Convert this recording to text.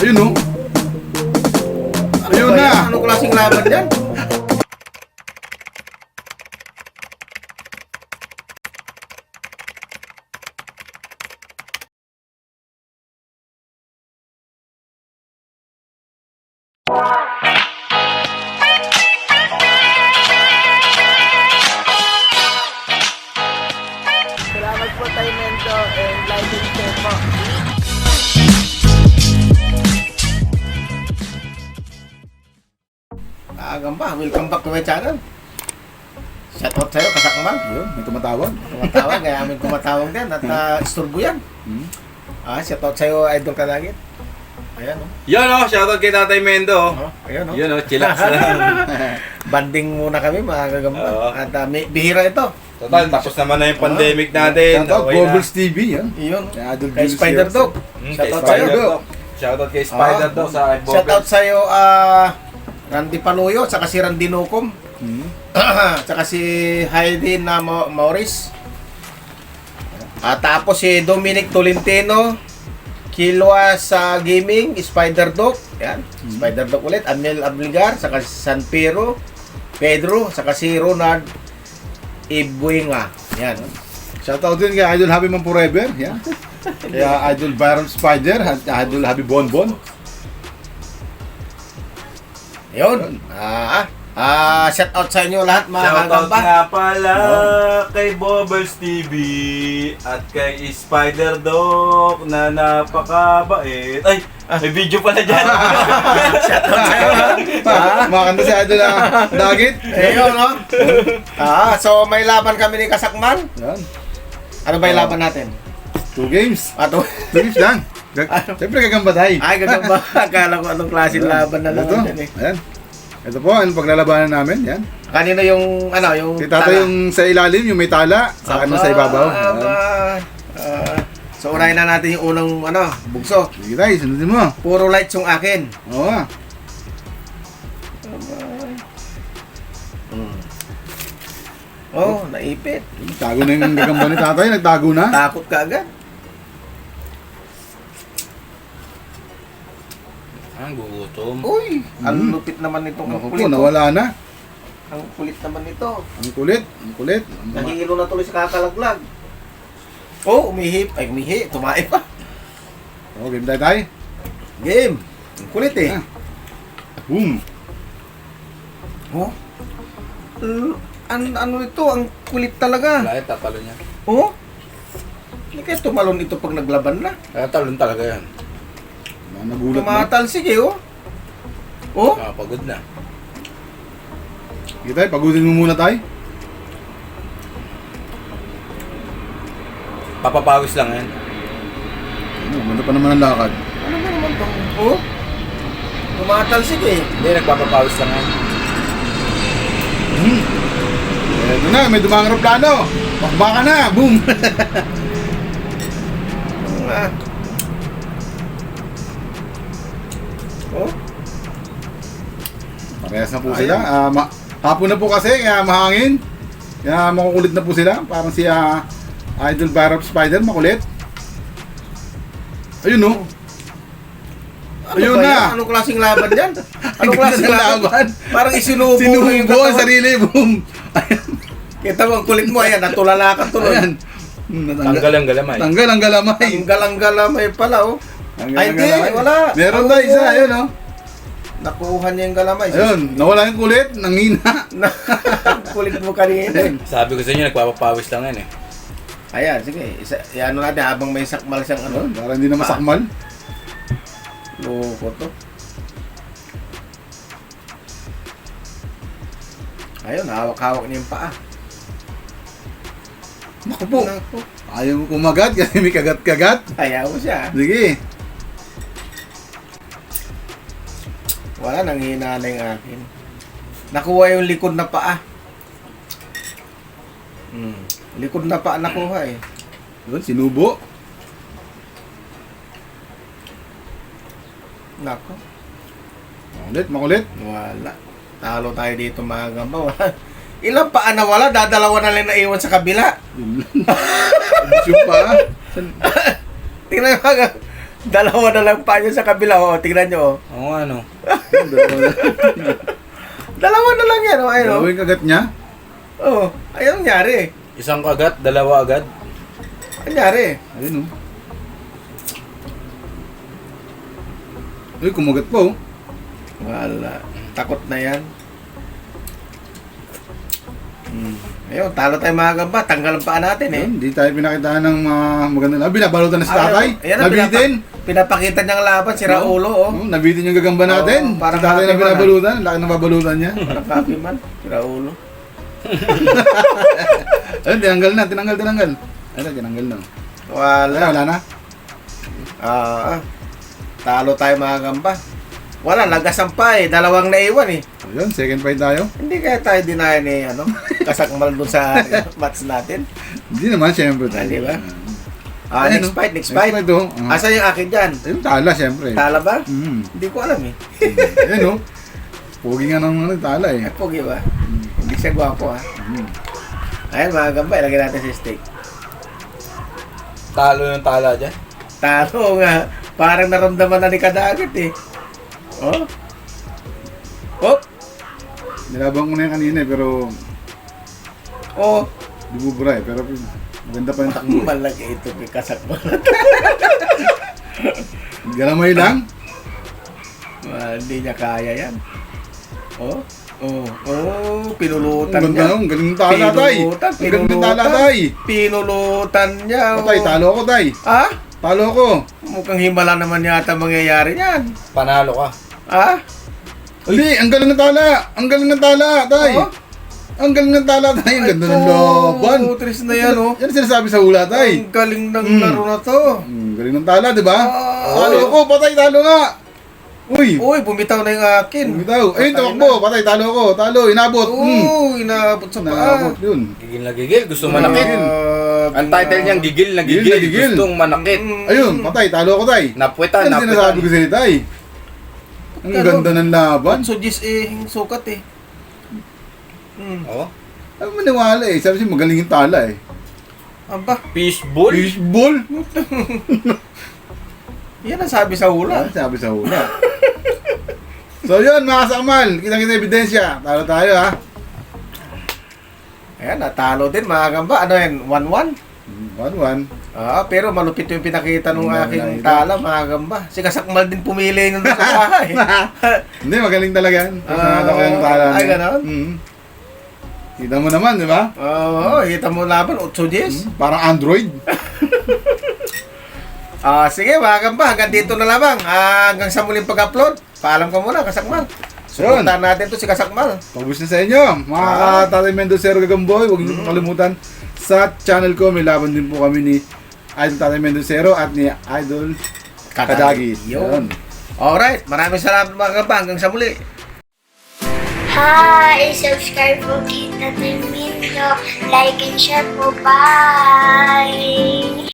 Ayun no. Ayun na. Anong klaseng laban yan? Salamat po tayo Mento and live and share po. Gamba, welcome back to my channel. Shoutout sa'yo, kasakman. Ayun, may tumatawag. Tumatawag, kaya amin tumatawag din at isturbo yan. Shoutout sa'yo, Idol Kalagit. Ayan o. Yun o, shoutout kay Tatay Mendo. Ayan o. Yun o, chillax lang. Banding muna kami mga kagamba. Oo. At may bihira ito. Total, tapos naman na yung pandemic natin. Shoutout, Okay na. Bobbles TV, yan. Iyon. Idol Kay Julius Spider here. Dog. Kay Shoutout Spider sa'yo. Dog. Shoutout kay Spider Dog sa Bobbles. Shoutout sa'yo, Randy Paluyo, saka si Randy Nukom. Saka si Heidi na Maurice. Tapos si Dominic Tolentino, Kilwa sa Gaming, Spider Dog, yan, Spider Dog ulit, Amel Abligar, saka si San Pedro, saka si Ronald Ibuenga, yan. Shoutout din kay Idol Happy Man Forever, yan. Kaya Idol Byron Spider, Idol Happy Bonbon. Yun. Shout out sa inyo lahat mga Shoutout kagamba. nga pala kay Bobbles TV at kay Spider Dog na napakabait. Ay, may video pala dyan. Shout out sa inyo. Makakanta si Idol na Dagit. Ayun, no? So may laban kami ni Kasakman. Yan. Ano ba yung laban natin? 2 games. 2 2 games lang. Siyempre gagamba tayo. Ay, gagamba. Akala ko anong klaseng laban na Ito. naman yan eh. Ayan. Ito po, ang paglalabanan namin. Yan. Kanino yung, yung Si Tata yung sa ilalim, yung may tala. Sa akin sa ibabaw. Yan. So unahin na natin yung unang, bugso. Sige tayo, sundin mo. Puro lights yung akin. Oo. Oh, naipit. Tago na yung gagamba ni tatay, nagtago na. Takot ka agad. Ang gugutom. Uy, ang lupit naman nitong Naku po, kulit. nawala na. Ang kulit naman nito. Ang kulit, ang kulit. Nahihilo na tuloy sa kakalaglag. Oh, umihip. Ay, umihi. Tumae pa. Oh, game tayo tayo. Game. Ang kulit eh. Boom. Oh. Ano ito? Ang kulit talaga. Wala, tatalo niya. Oh. Hindi kaya tumalon ito pag naglaban na. Kaya talon talaga yan. Nagulat na. Tumatalsik eh, oh. Oh. Pagod na. Sige tayo, pagutin mo muna tayo. Papapawis lang yan. Ano pa naman ang lakad. Ano ba naman itong... Oh. Tumatalsik eh. Hindi, nagpapapawis lang yan. Ito na, may dumang aeroplano. Pakbaka na, boom. Ah. Oh. Parehas na po sila. Hapon na po kasi, kaya mahangin. Kaya makukulit na po sila. Parang si Idol Byron Spider, makulit. Ayun no. Ayun ba na. yan? Anong klaseng laban yan? Anong klaseng laban? Parang isinubo mo yung Sinubo ang katawan. sarili, boom. Kita mo ang kulit mo, ayan, natulala ka tuloy. Ayan. Tanggal ang galamay. Tanggal ang galamay. Ang galang-galamay pala, oh. Ay, hindi, wala. Meron tayo isa, ayun no. Nakuha niya yung galamay. Ayun, nawala yung kulit, nangina. Kulit mo kanina. Sabi ko sa inyo, nagpapapawis lang yan eh. Ayan, sige. Ano natin, habang may sakmal siyang ano. Para hindi na masakmal. Loko to. Ayun, hawak-hawak niya yung paa. Naku po. Naku. Ayaw mo kumagat kasi may kagat-kagat. Ayaw mo siya. Sige. Wala, nanghina na yung akin. Nakuha yung likod na paa. Likod na paa nakuha eh. Yun, sinubo. Nako. Makulit, makulit. Wala. Talo tayo dito mga gamba. Wala. Ilang paa na wala, dadalawa na lang naiwan sa kabila. Yung pa. Tingnan mo mga Dalawa na lang pa yun sa kabila, oh. Tingnan nyo, oh. Oo nga, no. Dalawa na lang yan, oh. Ayun, oh. Dalawa yung kagat niya. Oh, ayun ang nangyari. Isang kagat, dalawa agad. Ang nangyari. Ayun oh. Uy, kumagat pa oh. Wala. Takot na yan. Ayun, talo tayo mga gamba. Tanggal ang paa natin eh. Ayun, hindi tayo pinakitaan ng maganda na. Binabalutan na si tatay. Ayan na, Nabitin. pinapakita niyang laban, si Raulo, oh. Oh, nabitin yung gagamba natin. Oo, parang Si tatay na happy man, binabalutan. Laki ng babalutan niya. Parang copy man, si Raulo. Ayun, tinanggal na. Tinanggal. Ayun, tinanggal na. Wala. Wala na. Talo tayo mga gamba. Wala, lagasan pa eh. Dalawang naiwan eh. Ayun, second fight tayo. Hindi kaya tayo deny ni kasakmal dun sa match natin. Hindi naman, syempre tayo. Di ba? Ayun, Next oh. fight. Next fight oh. Asa yung akin dyan? Ayun, tala syempre. Tala ba? Mm. Hindi ko alam eh. Ayun oh. Pogi nga ng tala eh. Pogi ba? Hindi siya gwapo ha. Mm. Ayan mga gamba, ilagay natin sa steak. Talo yung tala dyan. Talo nga. Parang naramdaman na ni Kadagit eh. Oh. Oh. Nilabang ko na yan kanina eh, pero Oh. di bubura eh. Pero maganda pa yung takbo. Malaki ito. May kasakmal. Galamay lang. Hindi niya kaya yan. Oh. Pinulutan Ang niya. ganda ang galing ng tala tay. Ang galing ng tala tay. Pinulutan niya. O tay, talo ako tay. Ah? Talo ako. Mukhang himala naman yata mangyayari yan. Panalo ka. Ah? Hindi, ang galing ng tala. Ang galing ng tala tay. Oh? Ang galing ng tala tay. Ang ganda ng laban. Tris na yan oh. Yan ang sinasabi sa hula tay. Ang galing ng laro na to. Galing ng tala, di ba? Ah. Talo ako, patay, talo nga. Uy. Uy, bumitaw na yung akin. Bitaw. Ayun, tamakbo. Patay, talo ako. Talo, inabot. Inaabot sa paa. Inabot yun. Gigil na gigil, gusto manakit. Ang title niyang gigil na Gigil gigil, na gigil. gustong manakit. Ayun, patay, talo ako tay. Napwetan, Yan ang sinasabi ko sa'yo tay. Ang ganda ng laban. So, yung sukat eh. Oh, Ay, maniwala eh. Sabi siya magaling yung tala eh. Aba, fishball. Fishball? yan ang sabi sa hula. Sabi sa hula. So yun mga kasakmal, kitang-kita ebidensya. Talo tayo ha. Ayan, natalo din mga gamba. Ano yan? 1-1? 1-1. Pero malupit yung pinakita nung Wala, aking wala. tala mga gamba. Si Kasakmal din pumili nung sa bahay. Hindi, magaling talaga yan. Pasangala ko yung tala ay, niya. ganon? Kita mo naman, di ba? Oo, kita mo laban, 8-10. Parang Android. Sige mga gamba, hanggang dito na lamang. Hanggang sa muling pag-upload. Paalam ka muna, Kasakmal. Suportahan natin to si Kasakmal. Pag-wish na sa inyo, mga Tatay Mendocero Gagamboy, huwag niyo kalimutan sa channel ko, may laban din po kami ni Idol Tatay Mendocero at ni Idol Kadagit. Yun. Alright, maraming salamat mga gamba. Hanggang sa muli. Hi! Subscribe po kita Termino. Like and share po. Bye!